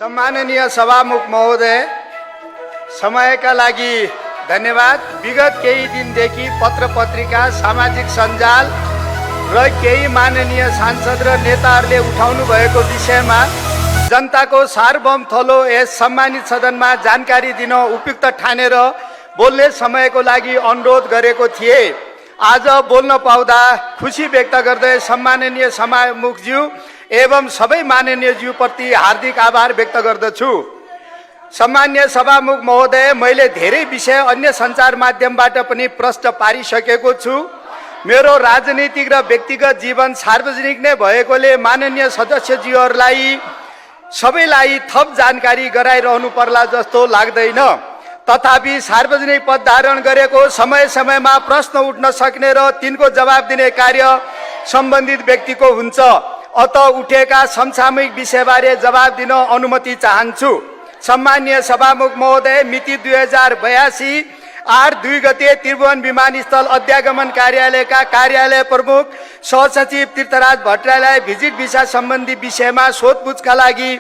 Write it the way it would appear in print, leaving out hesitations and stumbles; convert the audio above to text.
सम्माननीय सभामुख महोदय, समयका लागि धन्यवाद। विगत केही दिनदेखि पत्र पत्रिका, सामाजिक सञ्जाल र केही माननीय सांसद र नेताहरूले उठाउनु भएको विषयमा जनताको सार्वभौम थलो यस सम्मानित सदनमा जानकारी दिन उपयुक्त ठानेर बोल्ने समयको लागि अनुरोध गरेको थिए। आज बोल्न पाउँदा खुसी व्यक्त गर्दै सम्माननीय सभामुखज्यू एवं सबै माननीयज्यूप्रति हार्दिक आभार व्यक्त गर्दछु। सम्मान्य सभामुख महोदय, मैले धेरै विषय अन्य सञ्चार माध्यमबाट पनि प्रश्न पारिसकेको छु। मेरो राजनीतिक र व्यक्तिगत जीवन सार्वजनिक नै भएकोले माननीय सदस्यज्यूहरूलाई सबैलाई थप जानकारी गराइरहनु पर्ला जस्तो लाग्दैन। तथापि सार्वजनिक पद धारण गरेको समय समयमा प्रश्न उठ्न सक्ने र तिनको जवाब दिने कार्य सम्बन्धित व्यक्तिको हुन्छ। अत उठेका समसामयिक विषयबारे जवाब दिन अनुमति चाहन्छु। सम्मान्य सभामुख महोदय, मिति 2082 8/2 गते त्रिभुवन विमानस्थल अध्यागमन कार्यालयका कार्यालय प्रमुख सहसचिव तीर्थराज भट्टराईलाई भिजिट भिसा सम्बन्धी विषयमा सोधपुछका लागि